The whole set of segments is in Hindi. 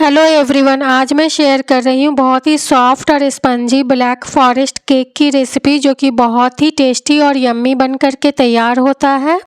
हेलो एवरीवन, आज मैं शेयर कर रही हूँ बहुत ही सॉफ्ट और स्पंजी ब्लैक फॉरेस्ट केक की रेसिपी, जो कि बहुत ही टेस्टी और यम्मी बन करके तैयार होता है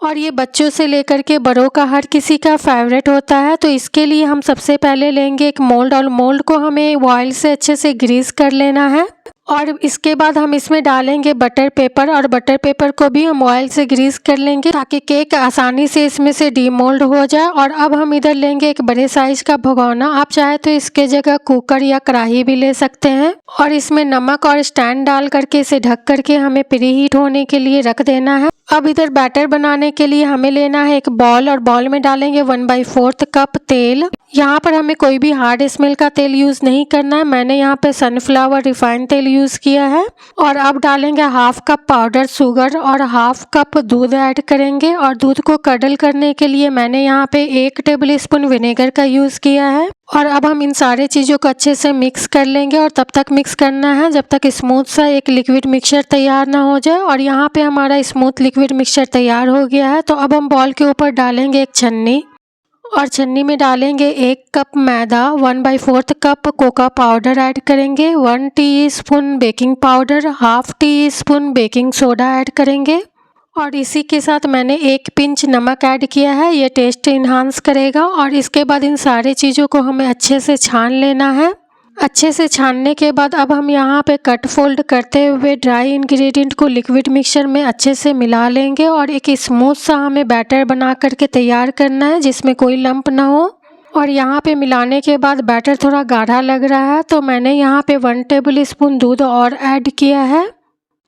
और ये बच्चों से लेकर के बड़ों का हर किसी का फेवरेट होता है। तो इसके लिए हम सबसे पहले लेंगे एक मोल्ड और मोल्ड को हमें ऑयल से अच्छे से ग्रीस कर लेना है और इसके बाद हम इसमें डालेंगे बटर पेपर और बटर पेपर को भी हम ऑयल से ग्रीस कर लेंगे ताकि केक आसानी से इसमें से डीमोल्ड हो जाए। और अब हम इधर लेंगे एक बड़े साइज का भगोना, आप चाहे तो इसके जगह कुकर या कढ़ाई भी ले सकते हैं और इसमें नमक और स्टैंड डाल करके इसे ढक करके हमें प्री हीट होने के लिए रख देना है। अब इधर बैटर बनाने के लिए हमें लेना है एक बॉल और बॉल में डालेंगे 1/4 कप तेल। यहाँ पर हमें कोई भी हार्ड स्मेल का तेल यूज़ नहीं करना है, मैंने यहाँ पे सनफ्लावर रिफाइंड तेल यूज़ किया है। और अब डालेंगे हाफ कप पाउडर शुगर और हाफ कप दूध ऐड करेंगे और दूध को कडल करने के लिए मैंने यहाँ पे 1 टेबलस्पून विनेगर का यूज़ किया है। और अब हम इन सारे चीज़ों को अच्छे से मिक्स कर लेंगे और तब तक मिक्स करना है जब तक स्मूथ सा एक लिक्विड मिक्सचर तैयार ना हो जाए। और यहाँ पे हमारा स्मूथ लिक्विड मिक्सचर तैयार हो गया है। तो अब हम बॉल के ऊपर डालेंगे एक छन्नी और छन्नी में डालेंगे 1 कप मैदा, 1/4 कप कोका पाउडर ऐड करेंगे, 1 teaspoon baking powder, half tea spoon baking soda add करेंगे और इसी के साथ मैंने 1 पिंच नमक ऐड किया है, ये टेस्ट इन्हांस करेगा। और इसके बाद इन सारे चीज़ों को हमें अच्छे से छान लेना है। अच्छे से छानने के बाद अब हम यहाँ पे कट फोल्ड करते हुए ड्राई इंग्रेडिएंट को लिक्विड मिक्सचर में अच्छे से मिला लेंगे और एक स्मूथ सा हमें बैटर बना करके तैयार करना है जिसमें कोई लंप ना हो। और यहाँ पे मिलाने के बाद बैटर थोड़ा गाढ़ा लग रहा है तो मैंने यहाँ पे 1 टेबलस्पून दूध और ऐड किया है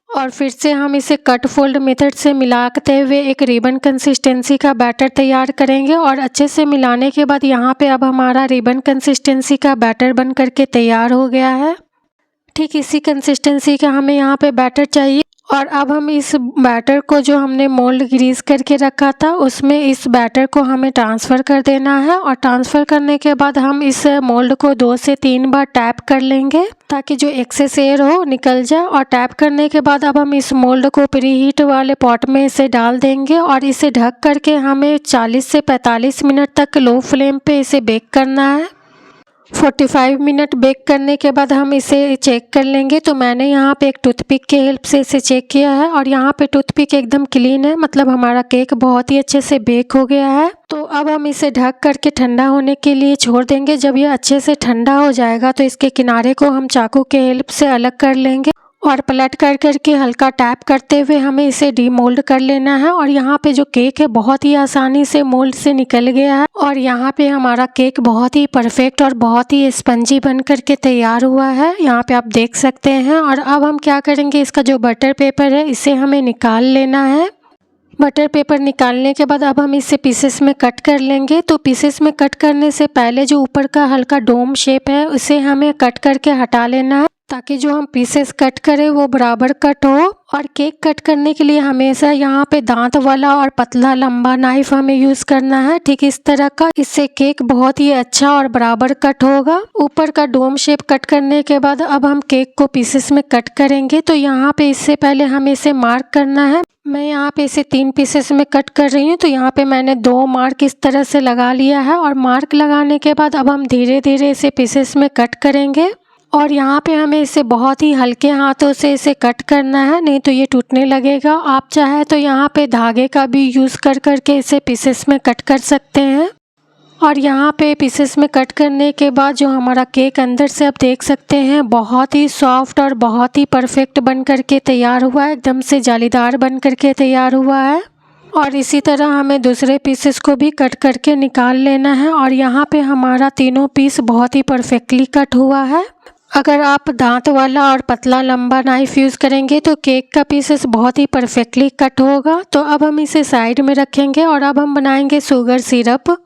और फिर से हम इसे कट फोल्ड मेथड से मिलाते हुए एक रिबन कंसिस्टेंसी का बैटर तैयार करेंगे। और अच्छे से मिलाने के बाद यहाँ पे अब हमारा रिबन कंसिस्टेंसी का बैटर बन करके तैयार हो गया है। ठीक इसी कंसिस्टेंसी का हमें यहाँ पे बैटर चाहिए। और अब हम इस बैटर को जो हमने मोल्ड ग्रीस करके रखा था उसमें इस बैटर को हमें ट्रांसफ़र कर देना है और ट्रांसफ़र करने के बाद हम इस मोल्ड को 2 से 3 बार टैप कर लेंगे ताकि जो एक्सेस एयर हो निकल जाए। और टैप करने के बाद अब हम इस मोल्ड को प्री हीट वाले पॉट में इसे डाल देंगे और इसे ढक करके हमें 40 से 45 मिनट तक लो फ्लेम पे इसे बेक करना है। 45 मिनट बेक करने के बाद हम इसे चेक कर लेंगे। तो मैंने यहाँ पे एक टूथपिक के हेल्प से इसे चेक किया है और यहाँ पे टूथपिक एकदम क्लीन है, मतलब हमारा केक बहुत ही अच्छे से बेक हो गया है। तो अब हम इसे ढक करके ठंडा होने के लिए छोड़ देंगे। जब ये अच्छे से ठंडा हो जाएगा तो इसके किनारे को हम चाकू के हेल्प से अलग कर लेंगे और पलट कर करके हल्का टैप करते हुए हमें इसे डीमोल्ड कर लेना है। और यहाँ पे जो केक है बहुत ही आसानी से मोल्ड से निकल गया है और यहाँ पे हमारा केक बहुत ही परफेक्ट और बहुत ही स्पंजी बन करके तैयार हुआ है, यहाँ पे आप देख सकते हैं। और अब हम क्या करेंगे, इसका जो बटर पेपर है इसे हमें निकाल लेना है। बटर पेपर निकालने के बाद अब हम इसे पीसेस में कट कर लेंगे। तो पीसेस में कट करने से पहले जो ऊपर का हल्का डोम शेप है उसे हमें कट करके हटा लेना है ताकि जो हम पीसेस कट करें वो बराबर कट हो। और केक कट करने के लिए हमेशा यहाँ पे दांत वाला और पतला लंबा नाइफ हमें यूज़ करना है, ठीक इस तरह का। इससे केक बहुत ही अच्छा और बराबर कट होगा। ऊपर का डोम शेप कट करने के बाद अब हम केक को पीसेस में कट करेंगे। तो यहाँ पे इससे पहले हमें इसे मार्क करना है। मैं यहाँ पे इसे 3 पीसेस में कट कर रही हूँ। तो यहाँ पे मैंने 2 मार्क इस तरह से लगा लिया है और मार्क लगाने के बाद अब हम धीरे धीरे इसे पीसेस में कट करेंगे। और यहाँ पे हमें इसे बहुत ही हल्के हाथों से इसे कट करना है, नहीं तो ये टूटने लगेगा। आप चाहे तो यहाँ पे धागे का भी यूज़ कर करके इसे पीसेस में कट कर सकते हैं। और यहाँ पे पीसेस में कट करने के बाद जो हमारा केक अंदर से आप देख सकते हैं बहुत ही सॉफ्ट और बहुत ही परफेक्ट बन करके तैयार हुआ है, एकदम से जालीदार बन करके तैयार हुआ है। और इसी तरह हमें दूसरे पीसेस को भी कट करके निकाल लेना है। और यहाँ पे हमारा तीनों पीस बहुत ही परफेक्टली कट हुआ है। अगर आप दांत वाला और पतला लंबा नाइफ यूज़ करेंगे तो केक का पीसेस बहुत ही परफेक्टली कट होगा। तो अब हम इसे साइड में रखेंगे और अब हम बनाएंगे शुगर सिरप।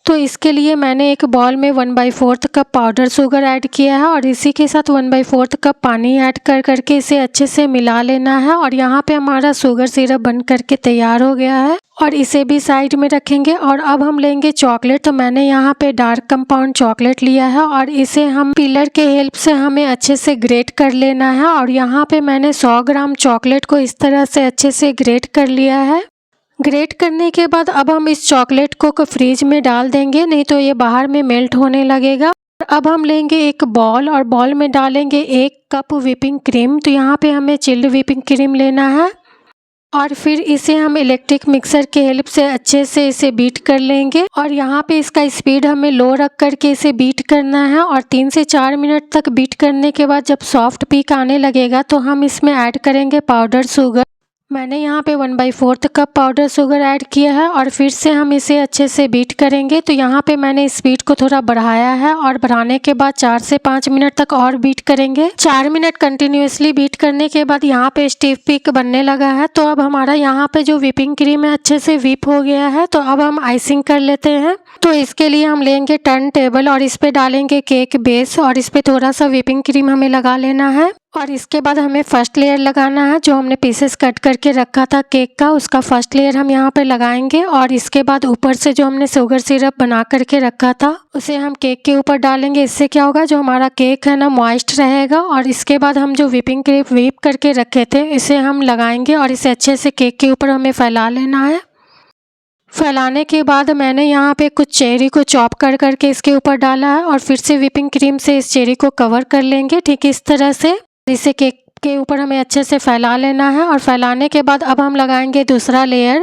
तो इसके लिए मैंने एक बॉल में 1/4 कप पाउडर शुगर ऐड किया है और इसी के साथ 1/4 कप पानी ऐड कर करके इसे अच्छे से मिला लेना है। और यहाँ पे हमारा शुगर सिरप बन करके तैयार हो गया है और इसे भी साइड में रखेंगे। और अब हम लेंगे चॉकलेट। तो मैंने यहाँ पे डार्क कंपाउंड चॉकलेट लिया है और इसे हम पीलर के हेल्प से हमें अच्छे से ग्रेट कर लेना है। और यहाँ पे मैंने 100 ग्राम चॉकलेट को इस तरह से अच्छे से ग्रेट कर लिया है। ग्रेट करने के बाद अब हम इस चॉकलेट को फ्रीज में डाल देंगे, नहीं तो ये बाहर में मेल्ट होने लगेगा। अब हम लेंगे एक बॉल और बॉल में डालेंगे 1 कप व्हिपिंग क्रीम। तो यहाँ पे हमें चिल्ड व्हिपिंग क्रीम लेना है और फिर इसे हम इलेक्ट्रिक मिक्सर के हेल्प से अच्छे से इसे बीट कर लेंगे। और यहाँ पे इसका स्पीड हमें लो रख करके इसे बीट करना है और 3 से 4 मिनट तक बीट करने के बाद जब सॉफ्ट पीक आने लगेगा तो हम इसमें ऐड करेंगे पाउडर शुगर। मैंने यहाँ पे 1/4 कप पाउडर शुगर ऐड किया है और फिर से हम इसे अच्छे से बीट करेंगे। तो यहाँ पे मैंने स्पीड को थोड़ा बढ़ाया है और बढ़ाने के बाद 4 से 5 मिनट तक और बीट करेंगे। 4 मिनट कंटिन्यूसली बीट करने के बाद यहाँ पे स्टिफ पीक बनने लगा है। तो अब हमारा यहाँ पे जो व्हिपिंग क्रीम है अच्छे से व्हिप हो गया है। तो अब हम आइसिंग कर लेते हैं। तो इसके लिए हम लेंगे टर्न टेबल और इस पे डालेंगे केक बेस और इस पे थोड़ा सा व्हिपिंग क्रीम हमें लगा लेना है। और इसके बाद हमें फर्स्ट लेयर लगाना है, जो हमने पीसेस कट करके रखा था केक का, उसका फर्स्ट लेयर हम यहाँ पे लगाएंगे। और इसके बाद ऊपर से जो हमने शुगर सिरप बना करके रखा था उसे हम केक के ऊपर डालेंगे। इससे क्या होगा, जो हमारा केक है ना मॉइस्ट रहेगा। और इसके बाद हम जो व्हिपिंग क्रीम व्हिप करके रखे थे इसे हम लगाएंगे और इसे अच्छे से केक के ऊपर हमें फैला लेना है। फैलाने के बाद मैंने यहाँ पे कुछ चेरी को चॉप कर करके इसके ऊपर डाला है और फिर से व्हिपिंग क्रीम से इस चेरी को कवर कर लेंगे। ठीक इस तरह से इसे केक के ऊपर हमें अच्छे से फैला लेना है। और फैलाने के बाद अब हम लगाएंगे दूसरा लेयर।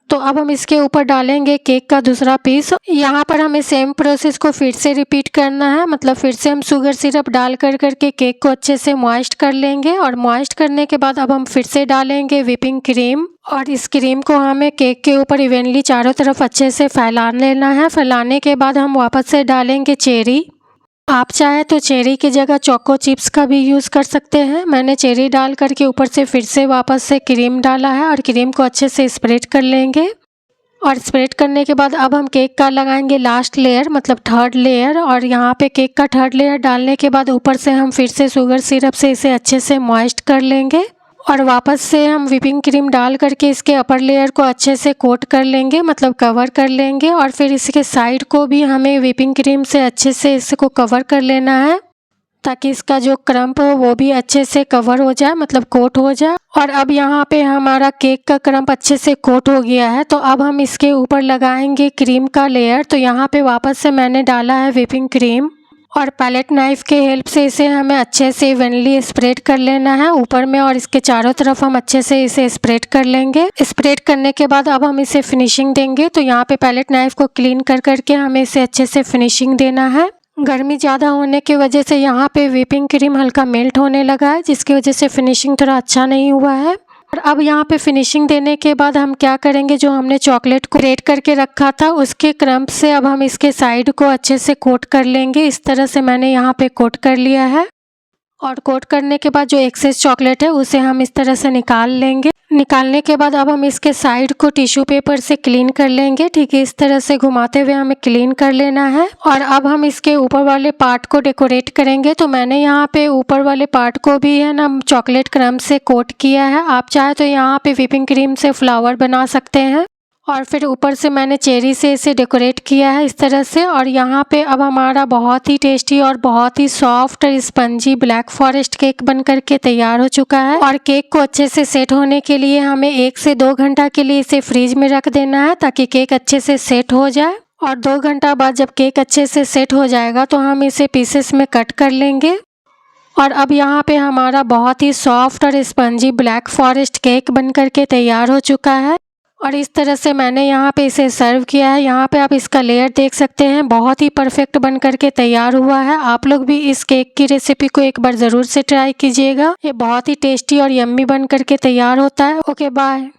तो अब हम इसके ऊपर डालेंगे केक का दूसरा पीस। यहाँ पर हमें सेम प्रोसेस को फिर से रिपीट करना है, मतलब फिर से हम शुगर सिरप डाल कर करके केक को अच्छे से मॉइस्ट कर लेंगे। और मॉइस्ट करने के बाद अब हम फिर से डालेंगे व्हिपिंग क्रीम और इस क्रीम को हमें केक के ऊपर इवनली चारों तरफ अच्छे से फैला लेना है। फैलाने के बाद हम वापस से डालेंगे चेरी। आप चाहे तो चेरी की जगह चोको चिप्स का भी यूज़ कर सकते हैं। मैंने चेरी डाल करके ऊपर से फिर से वापस से क्रीम डाला है और क्रीम को अच्छे से स्प्रेड कर लेंगे। और स्प्रेड करने के बाद अब हम केक का लगाएंगे लास्ट लेयर, मतलब थर्ड लेयर। और यहाँ पे केक का थर्ड लेयर डालने के बाद ऊपर से हम फिर से शुगर सिरप से इसे अच्छे से मॉइस्ट कर लेंगे। और वापस से हम व्हिपिंग क्रीम डाल करके इसके अपर लेयर को अच्छे से कोट कर लेंगे, मतलब कवर कर लेंगे। और फिर इसके साइड को भी हमें व्हिपिंग क्रीम से अच्छे से इसको कवर कर लेना है, ताकि इसका जो क्रम्प हो वो भी अच्छे से कवर हो जाए, मतलब कोट हो जाए। और अब यहाँ पे हमारा केक का क्रम्प अच्छे से कोट हो गया है। तो अब हम इसके ऊपर लगाएंगे क्रीम का लेयर। तो यहाँ पे वापस से मैंने डाला है व्हिपिंग क्रीम और पैलेट नाइफ के हेल्प से इसे हमें अच्छे से इवनली स्प्रेड कर लेना है ऊपर में। और इसके चारों तरफ हम अच्छे से इसे स्प्रेड कर लेंगे। स्प्रेड करने के बाद अब हम इसे फिनिशिंग देंगे। तो यहाँ पे पैलेट नाइफ को क्लीन कर करके हमें इसे अच्छे से फिनिशिंग देना है। गर्मी ज़्यादा होने की वजह से यहाँ पे व्हिपिंग क्रीम हल्का मेल्ट होने लगा है, जिसकी वजह से फिनिशिंग थोड़ा अच्छा नहीं हुआ है। और अब यहाँ पे फिनिशिंग देने के बाद हम क्या करेंगे, जो हमने चॉकलेट को ग्रेट करके रखा था उसके क्रम्ब से अब हम इसके साइड को अच्छे से कोट कर लेंगे। इस तरह से मैंने यहाँ पे कोट कर लिया है। और कोट करने के बाद जो एक्सेस चॉकलेट है उसे हम इस तरह से निकाल लेंगे। निकालने के बाद अब हम इसके साइड को टिश्यू पेपर से क्लीन कर लेंगे। ठीक है, इस तरह से घुमाते हुए हमें क्लीन कर लेना है। और अब हम इसके ऊपर वाले पार्ट को डेकोरेट करेंगे। तो मैंने यहाँ पे ऊपर वाले पार्ट को भी है ना चॉकलेट क्रम्ब से कोट किया है। आप चाहे तो यहाँ पे व्हिपिंग क्रीम से फ्लावर बना सकते हैं। और फिर ऊपर से मैंने चेरी से इसे डेकोरेट किया है इस तरह से। और यहाँ पे अब हमारा बहुत ही टेस्टी और बहुत ही सॉफ्ट और स्पंजी ब्लैक फॉरेस्ट केक बन करके तैयार हो चुका है। और केक को अच्छे से सेट होने के लिए हमें 1 से 2 घंटा के लिए इसे फ्रीज में रख देना है, ताकि केक अच्छे से सेट हो जाए। और 2 घंटा बाद जब केक अच्छे से सेट हो जाएगा तो हम इसे पीसेस में कट कर लेंगे। और अब यहाँ पे हमारा बहुत ही सॉफ्ट और स्पंजी ब्लैक फॉरेस्ट केक बन करके तैयार हो चुका है। और इस तरह से मैंने यहाँ पे इसे सर्व किया है। यहाँ पे आप इसका लेयर देख सकते हैं, बहुत ही परफेक्ट बन करके तैयार हुआ है। आप लोग भी इस केक की रेसिपी को एक बार ज़रूर से ट्राई कीजिएगा। ये बहुत ही टेस्टी और यम्मी बन करके तैयार होता है। Okay bye.